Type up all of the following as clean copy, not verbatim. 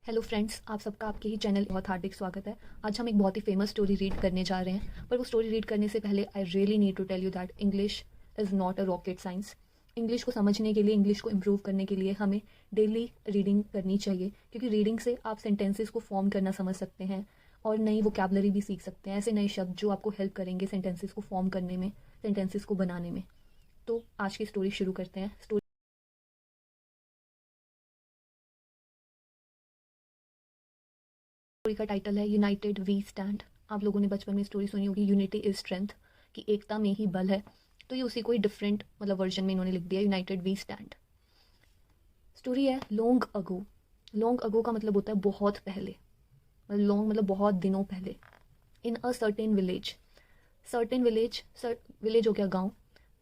Hello friends, आप सबका आपके ही चैनल बहुत हार्दिक स्वागत है। आज हम एक बहुत ही फेमस स्टोरी रीड करने जा रहे हैं, पर वो स्टोरी रीड करने से पहले I really need to tell you that English is not a rocket science. English को समझने के लिए, इंग्लिश को इम्प्रूव करने के लिए हमें डेली रीडिंग करनी चाहिए, क्योंकि रीडिंग से आप सेंटेंसेस को फॉर्म करना समझ सकते हैं और नई वोकैबलरी भी सीख सकते हैं, ऐसे नए शब्द जो आपको हेल्प करेंगे सेंटेंसेस को फॉर्म करने में, सेंटेंसेस को बनाने में। तो आज की स्टोरी शुरू करते हैं। स्टोरी का टाइटल है यूनाइटेड वी स्टैंड। आप लोगों ने बचपन में स्टोरी सुनी होगी यूनिटी इज स्ट्रेंथ, कि एकता में ही बल है। तो ये उसी को ही डिफरेंट वर्जन में इन्होंने लिख दिया, यूनाइटेड वी स्टैंड। स्टोरी है लॉन्ग अगो। लॉन्ग अगो का मतलब होता है बहुत पहले, मतलब लॉन्ग मतलब बहुत दिनों पहले। In a certain village, certain village, village हो गया गांव,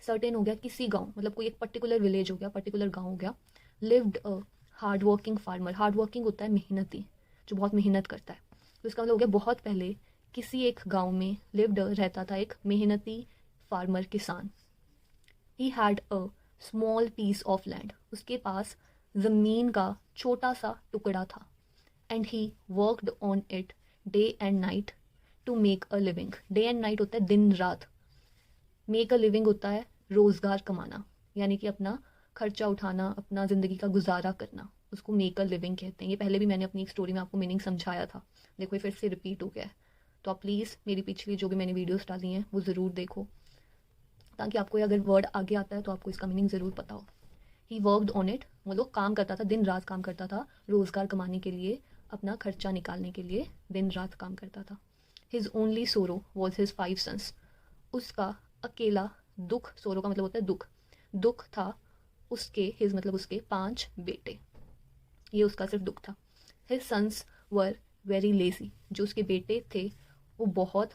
सर्टेन हो गया किसी गांव, मतलब कोई एक पर्टिकुलर विलेज हो गया, पर्टिकुलर गांव हो गया। Lived a hard working farmer, hard working होता है मेहनती, जो बहुत मेहनत करता है। तो इसका मतलब हो गया बहुत पहले किसी एक गांव में लिव्ड रहता था एक मेहनती फार्मर, किसान। He had a small piece of land, उसके पास ज़मीन का छोटा सा टुकड़ा था। And he worked on it day and night to make a living. Day and night होता है दिन रात, मेक अ लिविंग होता है रोज़गार कमाना, यानी कि अपना खर्चा उठाना, अपना ज़िंदगी का गुजारा करना, उसको मेक अ लिविंग कहते हैं। ये पहले भी मैंने अपनी एक स्टोरी में आपको मीनिंग समझाया था, देखो ये फिर से रिपीट हो गया है। तो आप प्लीज़ मेरी पिछली जो भी मैंने वीडियोस डाली हैं वो ज़रूर देखो, ताकि आपको अगर वर्ड आगे आता है तो आपको इसका मीनिंग ज़रूर पता हो। ही वर्कड ऑन इट, वो लोग काम करता था, दिन रात काम करता था, रोज़गार कमाने के लिए, अपना खर्चा निकालने के लिए दिन रात काम करता था। हिज ओनली सोरो वॉज हिज 5 सन्स, उसका अकेला दुख, सोरो का मतलब होता है दुख, दुख था उसके, हिज मतलब उसके 5 बेटे, ये उसका सिर्फ दुख था। His sons were very lazy, जो उसके बेटे थे वो बहुत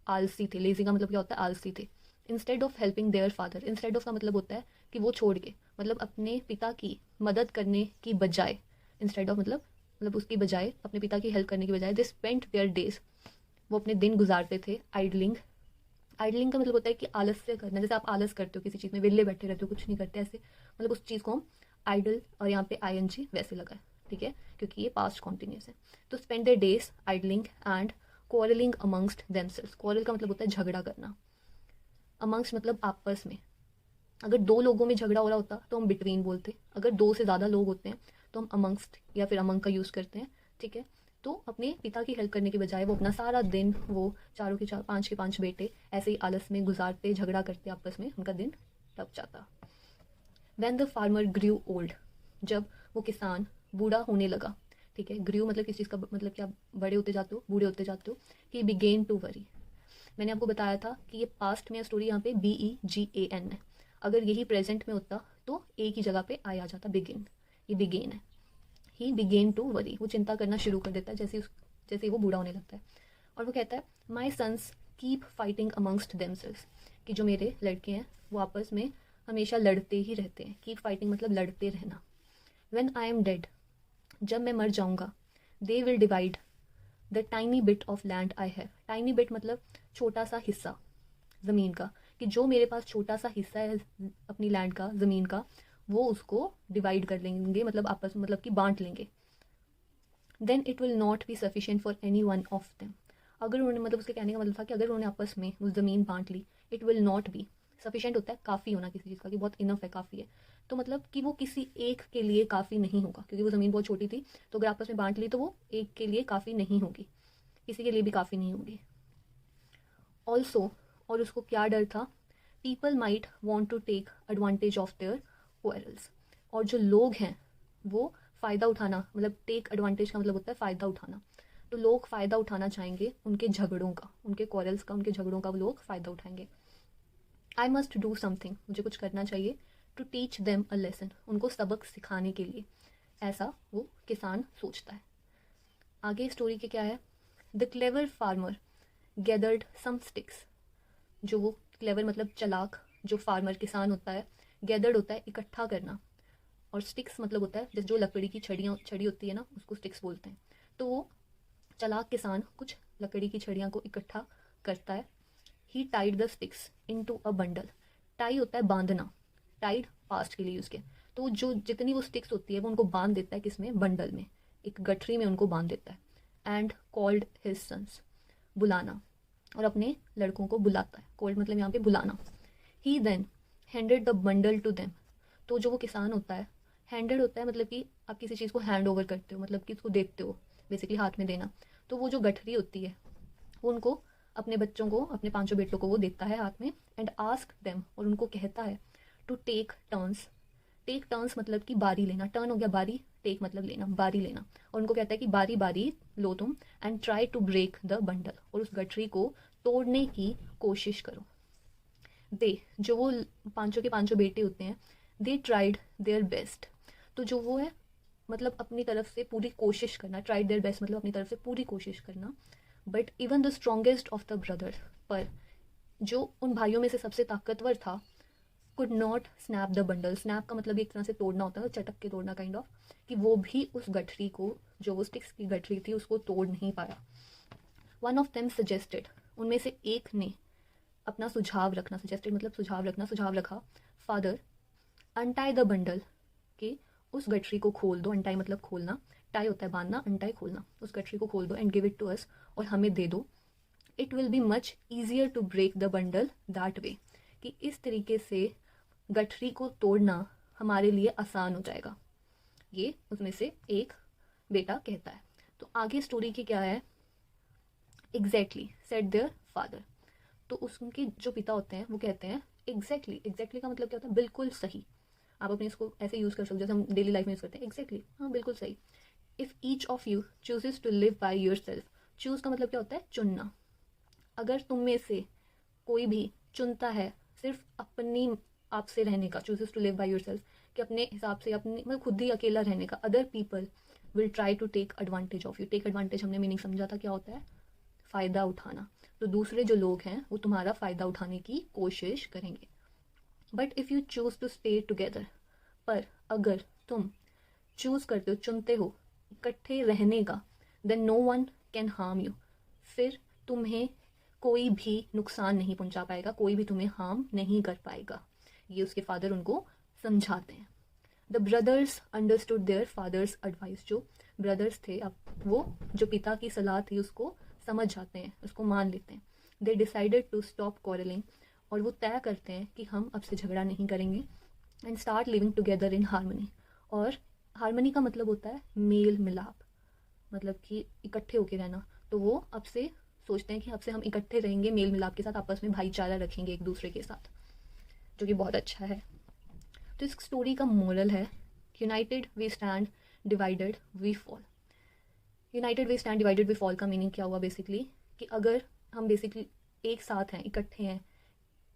आलसी थे। लेजी का मतलब क्या होता है? आलसी थे। Instead of helping their father, instead of का मतलब होता है कि वो छोड़ के, मतलब अपने पिता की मदद करने की बजाय, इंस्टेड ऑफ मतलब उसकी बजाय, अपने पिता की हेल्प करने की बजाय, दे स्पेंट देयर डेज, वो अपने दिन गुजारते थे आइडलिंग। आइडलिंग का मतलब होता है कि आलस से करना, जैसे आप आलस करते हो किसी चीज़ में, विले बैठे रहते हो, कुछ नहीं करते, ऐसे मतलब उस चीज़ को हम आइडल, और यहाँ पे आईएनजी वैसे लगा है, ठीक है, क्योंकि ये पास्ट कॉन्टिन्यूस है। तो spend there days idling and quarrelling amongst themselves. Quarrel का मतलब होता है झगड़ा करना, अमंगस्ट मतलब आपस में। अगर दो लोगों में झगड़ा हो रहा होता तो हम बिटवीन बोलते, अगर दो से ज़्यादा लोग होते हैं तो हम अमंगस्ट या फिर अमंग का यूज़ करते हैं, ठीक है। तो अपने पिता की हेल्प करने के बजाय वो अपना सारा दिन, वो चारों के चार, पाँच के पाँच बेटे ऐसे ही आलस में गुजारते, झगड़ा करते आपस में, उनका दिन टप जाता। When the farmer grew old, जब वो किसान बूढ़ा होने लगा, ठीक है, ग्र्यू मतलब किस चीज़ का मतलब क्या, बड़े होते जाते हो, बूढ़े होते जाते हो। ही बिगेन टू वरी, मैंने आपको बताया था कि ये पास्ट में स्टोरी, यहाँ पे BEGAN है। अगर यही प्रेजेंट में होता तो ए की जगह पे आई आ जाता, बिगिन, ये बिगेन है। ही बिगेन टू वरी, वो चिंता करना शुरू कर देता है जैसे ही वो बूढ़ा होने लगता है। और वो कहता है my sons keep fighting amongst themselves, कि जो मेरे लड़के हैं वो आपस में हमेशा लड़ते ही रहते हैं। कीप फाइटिंग मतलब लड़ते रहना। वेन आई एम डेड, जब मैं मर जाऊंगा, they will divide the tiny bit of land I have. Tiny bit मतलब छोटा सा हिस्सा ज़मीन का, कि जो मेरे पास छोटा सा हिस्सा है अपनी लैंड का, ज़मीन का, वो उसको डिवाइड कर लेंगे, मतलब आपस में, मतलब कि बांट लेंगे। Then it will not be sufficient for any one of them, अगर उन्होंने, मतलब उसके कहने का मतलब था कि अगर उन्होंने आपस में वो ज़मीन बांट ली, it will not be, sufficient होता है काफ़ी होना किसी चीज़ का, कि बहुत इनफ है, काफ़ी है। तो मतलब कि वो किसी एक के लिए काफ़ी नहीं होगा, क्योंकि वो ज़मीन बहुत छोटी थी, तो अगर आपस में बांट ली तो वो एक के लिए काफ़ी नहीं होगी, किसी के लिए भी काफ़ी नहीं होगी। ऑल्सो, और उसको क्या डर था, people might want to take advantage of their quarrels, और जो लोग हैं वो फ़ायदा उठाना, मतलब टेक एडवांटेज का मतलब होता है फ़ायदा उठाना, तो लोग फ़ायदा उठाना चाहेंगे उनके झगड़ों का, उनके क्वेरल्स का, उनके झगड़ों का वो लोग फ़ायदा उठाएंगे। आई मस्ट डू समथिंग, मुझे कुछ करना चाहिए, to teach them a lesson, उनको सबक सिखाने के लिए, ऐसा वो किसान सोचता है। आगे स्टोरी के क्या है, the clever farmer gathered some sticks, जो वो क्लेवर मतलब चालाक, जो फार्मर किसान होता है, गैदर्ड होता है इकट्ठा करना, और स्टिक्स मतलब होता है जैसे जो लकड़ी की छड़ी होती है ना, उसको स्टिक्स बोलते हैं। तो वो चालाक किसान कुछ लकड़ी की छड़ियाँ को इकट्ठा करता है। He tied the sticks into a bundle, tie होता है बांधना, टाइड पास्ट के लिए यूज़ किया, तो जो जितनी वो स्टिक्स होती है वो उनको बांध देता है, किसमें, बंडल में, एक गठरी में उनको बांध देता है। एंड कॉल्ड हिज सन्स, बुलाना, और अपने लड़कों को बुलाता है। कॉल्ड मतलब यहाँ पे बुलाना। He then handed the bundle to them, तो जो वो किसान होता है, हैंडेड होता है मतलब कि आप किसी चीज़ को हैंड ओवर करते हो, मतलब कि उसको देते हो, बेसिकली हाथ में देना। तो वो जो गठरी होती है वो उनको, अपने बच्चों को, अपने 5 बेटों को वो देता है हाथ में। एंड आस्क देम, और उनको कहता है to take turns. Take turns मतलब कि बारी लेना, टर्न हो गया बारी, टेक मतलब लेना, बारी लेना। और उनको कहता है कि बारी बारी लो तुम, and try to break the bundle, और उस गठरी को तोड़ने की कोशिश करो। दे, जो वो 5 के 5 बेटे होते हैं, दे ट्राइड देयर बेस्ट, तो जो वो है मतलब अपनी तरफ से पूरी कोशिश करना, ट्राइड देयर बेस्ट मतलब अपनी तरफ से पूरी कोशिश करना। But even the strongest of the brother, पर जो उन भाइयों में से सबसे ताकतवर था, could not snap the bundle. Snap का मतलब एक तरह से तोड़ना होता है, चटक के तोड़ना काइंड ऑफ, कि वो भी उस गठरी को, जो वो स्टिक्स की गठरी थी, उसको तोड़ नहीं पाया। वन ऑफ देम सजेस्टेड, उनमें से एक ने अपना सुझाव रखना, सजेस्टेड मतलब सुझाव रखना, सुझाव रखा, फादर अनटाई द बंडल, कि उस गठरी को खोल दो। अनटाई मतलब खोलना, टाई होता है बांधना, अनटाई खोलना। उस गठरी को खोल दो and give it to us, और हमें दे दो। It will be much easier to break the bundle that way, कि इस तरीके से गठरी को तोड़ना हमारे लिए आसान हो जाएगा। ये उसमें से एक बेटा कहता है। तो आगे स्टोरी की क्या है, एग्जैक्टली सेड देयर फादर, तो उसके जो पिता होते हैं वो कहते हैं एग्जैक्टली। एग्जैक्टली का मतलब क्या होता है, बिल्कुल सही। आप अपने इसको ऐसे यूज़ कर सकते हो जैसे हम डेली लाइफ में यूज़ करते हैं, एग्जैक्टली, हाँ बिल्कुल सही। If each of you chooses to live by yourself, choose का मतलब क्या होता है, चुनना। अगर तुम में से कोई भी चुनता है सिर्फ अपनी आप से रहने का, chooses to live by yourself, कि अपने हिसाब से, अपने मतलब खुद ही अकेला रहने का, other people will try to take advantage of you. Take advantage हमने मीनिंग समझा था क्या होता है, फ़ायदा उठाना। तो दूसरे जो लोग हैं वो तुम्हारा फ़ायदा उठाने की कोशिश करेंगे। But if you choose to stay together, पर अगर तुम चूज़ करते हो, चुनते हो इकट्ठे रहने का, then no one can harm you, फिर तुम्हें कोई भी नुकसान नहीं पहुंचा पाएगा, कोई भी तुम्हें हार्म नहीं कर पाएगा। ये उसके फादर उनको समझाते हैं। The brothers understood their father's advice, जो ब्रदर्स थे अब वो जो पिता की सलाह थी उसको समझ जाते हैं, उसको मान लेते हैं। They decided to stop quarrelling, और वो तय करते हैं कि हम अब से झगड़ा नहीं करेंगे। And start living together in harmony, और हारमोनी का मतलब होता है मेल मिलाप, मतलब कि इकट्ठे होके रहना। तो वो अब से सोचते हैं कि अब से हम इकट्ठे रहेंगे मेल मिलाप के साथ, आपस में भाईचारा रखेंगे एक दूसरे के साथ, जो कि बहुत अच्छा है। तो इस स्टोरी का मोरल है, united we stand, divided we fall. United we stand, divided we fall का मीनिंग क्या हुआ बेसिकली, कि अगर हम बेसिकली एक साथ हैं, इकट्ठे हैं,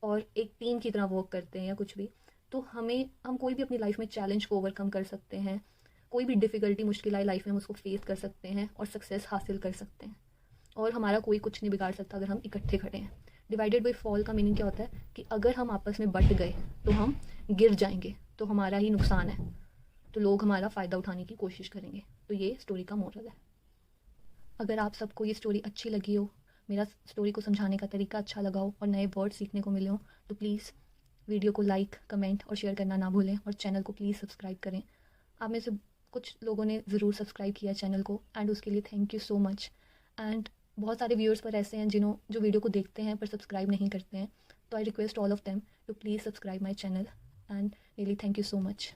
और एक टीम की तरह वर्क करते हैं या कुछ भी, तो हम कोई भी अपनी लाइफ में चैलेंज को ओवरकम कर सकते हैं। कोई भी डिफ़िकल्टी, मुश्किल आए लाइफ में, हम उसको फेस कर सकते हैं और सक्सेस हासिल कर सकते हैं। और हमारा कोई कुछ नहीं बिगाड़ सकता अगर हम इकट्ठे खड़े हैं। डिवाइडेड बाई फॉल का मीनिंग क्या होता है, कि अगर हम आपस में बट गए तो हम गिर जाएंगे, तो हमारा ही नुकसान है, तो लोग हमारा फ़ायदा उठाने की कोशिश करेंगे। तो ये स्टोरी का मोरल है। अगर आप सबको ये स्टोरी अच्छी लगी हो, मेरा स्टोरी को समझाने का तरीका अच्छा लगा हो और नए वर्ड सीखने को मिले हो, तो प्लीज़ वीडियो को लाइक, कमेंट और शेयर करना ना भूलें, और चैनल को प्लीज़ सब्सक्राइब करें। आप में से कुछ लोगों ने ज़रूर सब्सक्राइब किया चैनल को, एंड उसके लिए thank you so much. And बहुत सारे व्यूअर्स पर ऐसे हैं जो वीडियो को देखते हैं पर सब्सक्राइब नहीं करते हैं, तो I request all of them to please subscribe my channel, and really thank you so much.